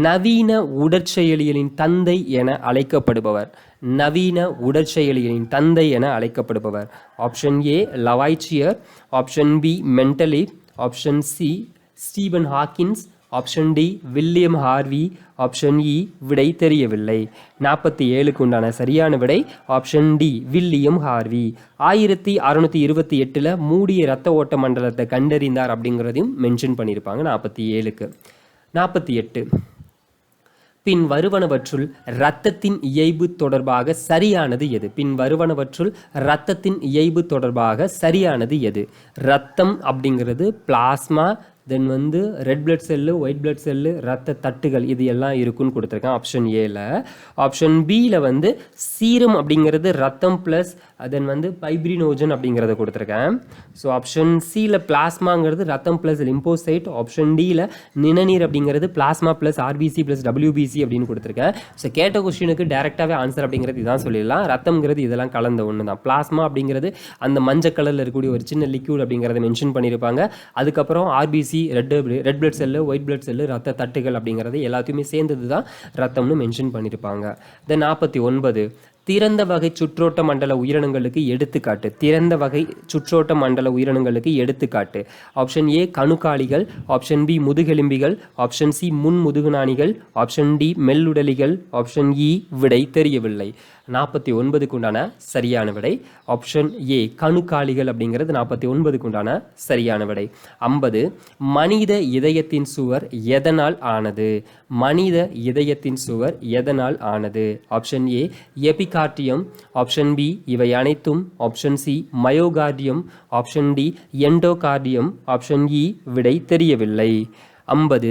நவீன உடற்செயலியலின் தந்தை என அழைக்கப்படுபவர்? நவீன உடற்செயலியலின் தந்தை என அழைக்கப்படுபவர் option A Lavoisier, option B மென்டலி, option C Stephen Hawking, option D William Harvey, option E விடை தெரியவில்லை. 47க்கு உண்டான சரியான விடை ஆப்ஷன் டி வில்லியம் ஹார்வி. 1628 மூடிய இரத்த ஓட்ட மண்டலத்தை கண்டறிந்தார் அப்படிங்கிறதையும் மென்ஷன் பண்ணியிருப்பாங்க 47க்கு. 48 பின் வருவனவற்றுள் இரத்தத்தின் இயைபு தொடர்பாக சரியானது எது? பின் வருவனவற்றுள் இரத்தத்தின் இயைபு தொடர்பாக சரியானது எது? இரத்தம் அப்படிங்கிறது பிளாஸ்மா, தென் red blood cell, white blood cell, ரத்த தட்டுகள் இது எல்லாம் இருக்குன்னு கொடுத்துருக்கேன் ஆப்ஷன் ஏல. ஆப்ஷன் பியில் சீரம் அப்படிங்கிறது ரத்தம் ப்ளஸ் தென் பைப்ரினோஜன் அப்படிங்கிறத கொடுத்துருக்கேன். ஸோ ஆப்ஷன் சியில் பிளாஸ்மாங்கிறது ரத்தம் ப்ளஸ் லிம்போசைட், ஆப்ஷன் டியில் நிணநீர் அப்படிங்கிறது plasma plus RBC plus WBC அப்படின்னு கொடுத்துருக்கேன். ஸோ கேட்ட கொஸ்டினுக்கு டேரெக்டாகவே ஆன்சர் அப்படிங்கிறது இதான் சொல்லிடலாம். ரத்தம்ங்கிறது இதெல்லாம் கலந்த ஒன்று தான். பிளாஸ்மா அப்படிங்கிறது அந்த மஞ்சள் கலரில் இருக்கக்கூடிய ஒரு சின்ன லிக்யூட் அப்படிங்கிறத மென்ஷன் பண்ணியிருப்பாங்க. அதுக்கப்புறம் RBC red blood cell, white blood cell, ரத்த தட்டுகள் அப்படிங்கிறது எல்லாத்தையுமே சேர்ந்தது தான் ரத்தம்னு மென்ஷன் பண்ணியிருப்பாங்க. தென் 49 திறந்த வகை சுற்றோட்ட மண்டல உயிரினங்களுக்கு எடுத்துக்காட்டு. திறந்த வகை சுற்றோட்ட மண்டல உயிரினங்களுக்கு எடுத்துக்காட்டு ஆப்ஷன் ஏ கணுக்காலிகள், ஆப்ஷன் பி முதுகெலும்பிகள், ஆப்ஷன் சி முன் முதுகுநாணிகள், ஆப்ஷன் டி மெல்லுடலிகள், ஆப்ஷன் இ விடை தெரியவில்லை. 49க்கு உண்டான சரியான விடை ஆப்ஷன் ஏ கணுக்காலிகள் அப்படிங்கிறது 49க்கு உண்டான சரியான விடை. 50 மனித இதயத்தின் சுவர் எதனால் ஆனது? மனித இதயத்தின் சுவர் எதனால் ஆனது? Option A epicardium, option B இவை அனைத்தும், option C myocardium, option D endocardium, option E விடை தெரியவில்லை. 50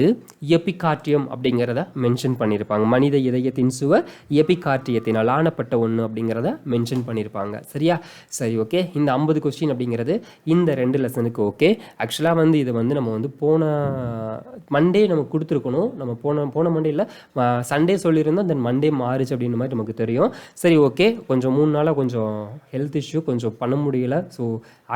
எபிகார்டியம் அப்படிங்கிறத மென்ஷன் பண்ணியிருப்பாங்க. மனித இதயத்தின் சுவர் எபிகார்டியத்தினால் ஆனப்பட்ட ஒன்று அப்படிங்கிறத மென்ஷன் பண்ணியிருப்பாங்க. சரியா? சரி, ஓகே. இந்த 50 கொஸ்டின் அப்படிங்கிறது இந்த 2 லெசனுக்கு ஓகே. ஆக்சுவலாக இதை நம்ம போன மண்டே நம்ம கொடுத்துருக்கணும். நம்ம போன மண்டேயில் சண்டே சொல்லியிருந்தோம், தென் மண்டே மாறுச்சு அப்படின்ற மாதிரி நமக்கு தெரியும். சரி, ஓகே. கொஞ்சம் 3 நாளாக கொஞ்சம் ஹெல்த் இஷ்யூ, கொஞ்சம் பண்ண முடியல. ஸோ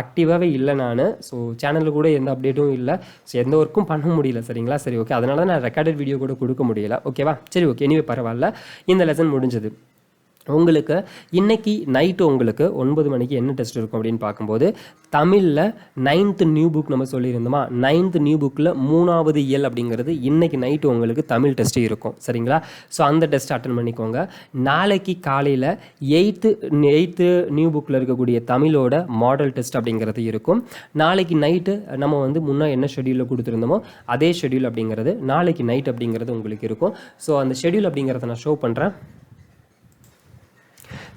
ஆக்டிவாகவே இல்லை நான். ஸோ சேனலில் கூட எந்த அப்டேட்டும் இல்லை. ஸோ எந்த ஒர்க்கும் பண்ண முடியல. சரிங்களா? சரி, ஓகே. அதனால நான் ரெக்கார்டட் வீடியோ கூட கொடுக்க முடியல. ஓகேவா? சரி, ஓகே. எனிவே பரவாயில்ல. இந்த லெசன் முடிஞ்சது. உங்களுக்கு இன்னைக்கு நைட்டு உங்களுக்கு 9 மணிக்கு என்ன டெஸ்ட் இருக்கும் அப்படின்னு பார்க்கும்போது தமிழில் 9th நியூ புக் நம்ம சொல்லியிருந்தோமா 9th நியூ புக்கில் 3வது இயல் அப்படிங்கிறது இன்னைக்கு நைட்டு உங்களுக்கு தமிழ் டெஸ்ட் இருக்கும் சரிங்களா. ஸோ அந்த டெஸ்ட் அட்டன் பண்ணிக்கோங்க. நாளைக்கு காலையில் 8th நியூ புக்கில் இருக்கக்கூடிய தமிழோட மாடல் டெஸ்ட் அப்படிங்கிறது இருக்கும். நாளைக்கு நைட்டு நம்ம வந்து முன்னே என்ன ஷெடியூலில் கொடுத்துருந்தோமோ அதே ஷெடியூல் அப்படிங்கிறது நாளைக்கு நைட் அப்படிங்கிறது உங்களுக்கு இருக்கும். ஸோ அந்த ஷெடியூல் அப்படிங்கிறத நான் ஷோ பண்ணுறேன்.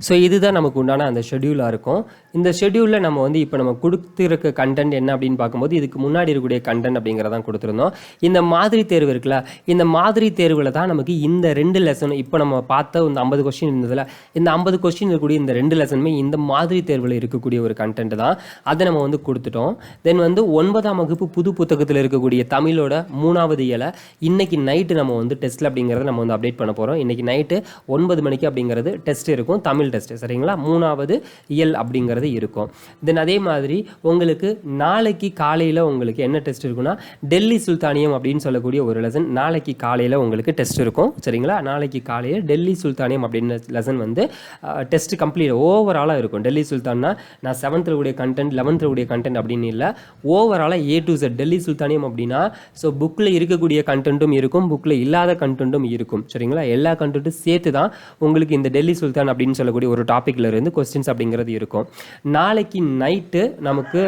ஸோ இதுதான் நமக்கு உண்டான அந்த ஷெடியூலாக இருக்கும். இந்த ஷெடியூலில் நம்ம வந்து இப்போ நம்ம கொடுத்துருக்க கண்டென்ட் என்ன அப்படின்னு பார்க்கும்போது இதுக்கு முன்னாடி இருக்கக்கூடிய கண்டென்ட் அப்படிங்கிறதான் கொடுத்துருந்தோம். இந்த மாதிரி தேர்வு இருக்குல்ல, இந்த மாதிரி தேர்வில் தான் நமக்கு இந்த 2 லெசன் இப்போ நம்ம பார்த்த இந்த 50 கொஸ்டின் இருந்ததில் இந்த 50 கொஸ்டின் இருக்கக்கூடிய இந்த 2 லெசனுமே இந்த மாதிரி தேர்வில் இருக்கக்கூடிய ஒரு கண்டென்ட் தான். அதை நம்ம வந்து கொடுத்துட்டோம். தென் வந்து 9ஆம் வகுப்பு புது புத்தகத்தில் இருக்கக்கூடிய தமிழோட 3வது இயலை இன்னைக்கு நைட்டு நம்ம வந்து டெஸ்ட்டில் அப்படிங்கிறத நம்ம வந்து அப்டேட் பண்ண போகிறோம். இன்னைக்கு நைட்டு 9 மணிக்கு அப்படிங்கிறது டெஸ்ட் இருக்கும், தமிழ் டெஸ்ட் சரிங்களா. 3வது இயல் அப்படிங்கிறது இருக்கும். தென் அதே மாதிரி உங்களுக்கு நாளைக்கு காலையில் உங்களுக்கு என்ன டெஸ்ட் இருக்குன்னா டெல்லி சுல்தானியம் அப்படின்னு சொல்லக்கூடிய ஒரு லெசன் நாளைக்கு காலையில் உங்களுக்கு டெஸ்ட் இருக்கும் சரிங்களா. நாளைக்கு காலையில் டெல்லி சுல்தானியம் அப்படின்னு லெசன் வந்து டெஸ்ட் கம்ப்ளீட் ஓவராலாக இருக்கும். டெல்லி சுல்தான்னா நான் 7th கூடிய கண்டென்ட் 11th கூடிய கண்டென்ட் அப்படின்னு இல்லை, ஓவராலாக A to Z டெல்லி சுல்தானியம் அப்படின்னா ஸோ புக்கில் இருக்கக்கூடிய கண்டென்ட்டும் இருக்கும், புக்கில் இல்லாத கண்டென்ட்டும் இருக்கும் சரிங்களா. எல்லா கண்டென்ட்டும் சேர்த்து தான் உங்களுக்கு இந்த டெல்லி சுல்தான் அப்படின்னு சொல்லக்கூடிய ஒரு டாப்பிக்கில் இருந்து கொஸ்டின்ஸ் அப்படிங்கிறது இருக்கும். நாளைக்கு நைட்டு நமக்கு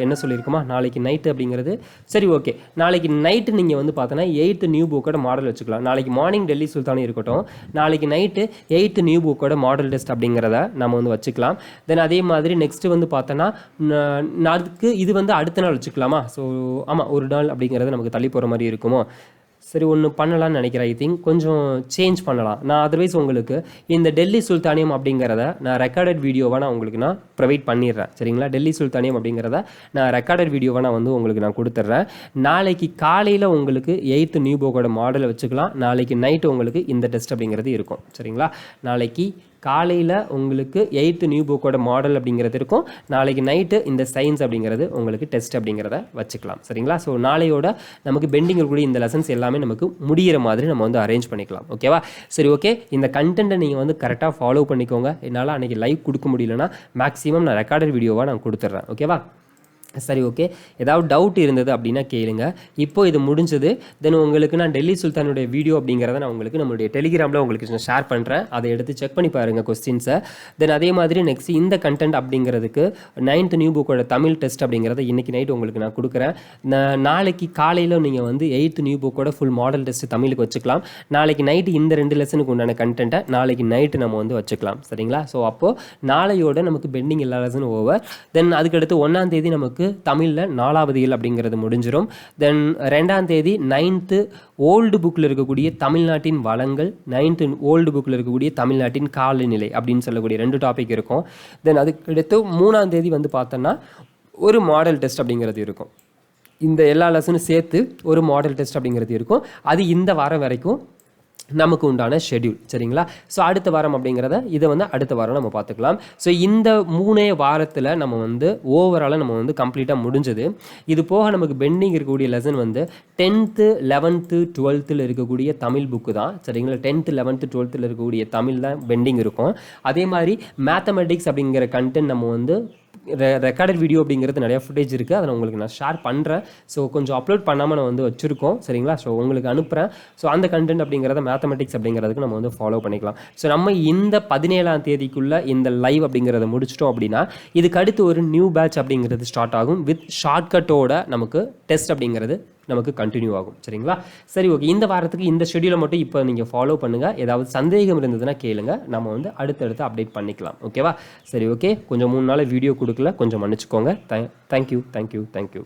என்ன சொல்லியிருக்குமா நாளைக்கு நைட்டு அப்படிங்கிறது சரி ஓகே. நாளைக்கு நைட்டு நீங்கள் வந்து பார்த்தோன்னா 8th நியூ புக்கோட மாடல் வச்சுக்கலாம். நாளைக்கு மார்னிங் டெல்லி சுல்தானே இருக்கட்டும், நாளைக்கு நைட்டு 8th நியூ புக்கோட மாடல் டெஸ்ட் அப்படிங்கிறத நம்ம வந்து வச்சுக்கலாம். தென் அதே மாதிரி நெக்ஸ்ட்டு வந்து பார்த்தோன்னா அதுக்கு இது வந்து அடுத்த நாள் வச்சுக்கலாமா. ஸோ ஆமாம் ஒரு நாள் அப்படிங்கிறது நமக்கு தள்ளி போகிற மாதிரி இருக்குமோ. சரி ஒன்று பண்ணலான்னு நினைக்கிறேன். ஐ திங்க் கொஞ்சம் சேஞ்ச் பண்ணலாம். நான் அதர்வைஸ் உங்களுக்கு இந்த டெல்லி சுல்தானியம் அப்படிங்கிறத நான் ரெக்கார்டட் வீடியோவாக நான் உங்களுக்கு நான் ப்ரொவைட் பண்ணிடுறேன் சரிங்களா. டெல்லி சுல்தானியம் அப்படிங்கிறத நான் ரெக்கார்டட் வீடியோவாக நான் வந்து உங்களுக்கு நான் கொடுத்துட்றேன். நாளைக்கு காலையில் உங்களுக்கு 8th நியூ புக்கோட மாடலை வச்சுக்கலாம். நாளைக்கு நைட்டு உங்களுக்கு இந்த டெஸ்ட் அப்படிங்கிறது இருக்கும் சரிங்களா. நாளைக்கு காலையில் உங்களுக்கு 8th நியூ புக்கோட மாடல் அப்படிங்கிறது இருக்கும். நாளைக்கு நைட்டு இந்த சயின்ஸ் அப்படிங்கிறது உங்களுக்கு டெஸ்ட் அப்படிங்கிறத வச்சுக்கலாம் சரிங்களா. ஸோ நாளையோட நமக்கு பெண்டிங் இருக்கக்கூடிய இந்த லெசன்ஸ் எல்லாமே நமக்கு முடிகிற மாதிரி நம்ம வந்து அரேஞ்ச் பண்ணிக்கலாம் ஓகேவா. சரி ஓகே, இந்த கண்டென்ட்டை நீங்கள் வந்து கரெக்டாக ஃபாலோ பண்ணிக்கோங்க. என்னால் அன்றைக்கி லைவ் கொடுக்க முடியலன்னா மேக்ஸிமம் நான் ரெக்கார்டட் வீடியோவாக நான் கொடுத்துட்றேன் ஓகேவா. சரி ஓகே, ஏதாவது டவுட் இருந்தது அப்படின்னா கேளுங்க. இப்போ இது முடிஞ்சது. தென் உங்களுக்கு நான் டெல்லி சுல்தானுடைய வீடியோ அப்படிங்கிறத நான் உங்களுக்கு நம்மளுடைய டெலிகிராமில் உங்களுக்கு நான் ஷேர் பண்ணுறேன். அதை எடுத்து செக் பண்ணி பாருங்கள் கொஸ்டின்ஸை. தென் அதே மாதிரி நெக்ஸ்ட் இந்த கண்டென்ட் அப்படிங்கிறதுக்கு 9th நியூ புக்கோட தமிழ் டெஸ்ட் அப்படிங்கிறத இன்றைக்கி நைட் உங்களுக்கு நான் கொடுக்குறேன். நாளைக்கு காலையில் நீங்கள் வந்து 8th நியூ புக்கோட ஃபுல் மாடல் டெஸ்ட் தமிழுக்கு வச்சுக்கலாம். நாளைக்கு நைட்டு இந்த 2 லெசனுக்கு உண்டான கண்டென்ட்டை நாளைக்கு நைட்டு நம்ம வந்து வச்சுக்கலாம் சரிங்களா. ஸோ அப்போது நாளையோட நமக்கு பெண்டிங் எல்லா லெசனும் ஓவர். தென் அதுக்கடுத்து 1ஆம் தேதி நமக்கு தமிழில் 4வது இயல் அப்படிங்கிறது முடிஞ்சிடும். தென் 2ஆம் தேதி 9th ஓல்டு புக்கில் இருக்கக்கூடிய தமிழ்நாட்டின் வளங்கள், 9th ஓல்டு புக்கில் இருக்கக்கூடிய தமிழ்நாட்டின் காலநிலை அப்படின்னு சொல்லக்கூடிய 2 டாபிக் இருக்கும். தென் அதுக்கடுத்து 3ஆம் தேதி வந்து பார்த்தோன்னா ஒரு மாடல் டெஸ்ட் அப்படிங்கிறது இருக்கும். இந்த எல்லா லெசனும் சேர்த்து ஒரு மாடல் டெஸ்ட் அப்படிங்கிறது இருக்கும். அது இந்த வாரம் வரைக்கும் நமக்கு உண்டான ஷெடியூல் சரிங்களா. ஸோ அடுத்த வாரம் அப்படிங்கிறத இதை வந்து அடுத்த வாரம் நம்ம பார்த்துக்கலாம். ஸோ இந்த 3 வாரத்தில் நம்ம வந்து ஓவராலாக நம்ம வந்து கம்ப்ளீட்டாக முடிஞ்சது. இது போக நமக்கு பெண்டிங் இருக்கக்கூடிய லெசன் வந்து 10th 11th 12th இருக்கக்கூடிய தமிழ் புக்கு தான் சரிங்களா. 10th 11th 12th இருக்கக்கூடிய தமிழ் தான் பெண்டிங் இருக்கும். அதே மாதிரி மேத்தமெட்டிக்ஸ் அப்படிங்கிற கண்டென்ட் நம்ம வந்து ரெக்கார்டட் வீடியோ அப்படிங்கிறது நிறையா ஃபுட்டேஜ் இருக்குது. அதை நான் உங்களுக்கு நான் ஷேர் பண்ணுறேன். ஸோ கொஞ்சம் அப்லோட் பண்ணாமல் நான் வந்து வச்சுருக்கோம் சரிங்களா. ஸோ உங்களுக்கு அனுப்புகிறேன். ஸோ அந்த கண்டென்ட் அப்படிங்கிறத மேத்தமெட்டிக்ஸ் அப்படிங்கிறதுக்கு நம்ம வந்து ஃபாலோ பண்ணிக்கலாம். ஸோ நம்ம இந்த 17ஆம் தேதிக்குள்ளே இந்த லைவ் அப்படிங்கிறத முடிச்சிட்டோம் அப்படின்னா இதுக்கு அடுத்து ஒரு நியூ பேட்ச் அப்படிங்கிறது ஸ்டார்ட் ஆகும். வித் ஷார்ட்கட்டோட நமக்கு டெஸ்ட் அப்படிங்கிறது நமக்கு கண்டினியூ ஆகும் சரிங்களா. சரி ஓகே, இந்த வாரத்துக்கு இந்த ஷெடியூலை மட்டும் இப்போ நீங்கள் ஃபாலோ பண்ணுங்கள். ஏதாவது சந்தேகம் இருந்ததுன்னா கேளுங்க, நம்ம வந்து அடுத்தடுத்து அப்டேட் பண்ணிக்கலாம் ஓகேவா. சரி ஓகே, கொஞ்சம் 3 நாள் வீடியோ கொடுக்கல, கொஞ்சம் மன்னிச்சுக்கோங்க. தேங்க்யூ.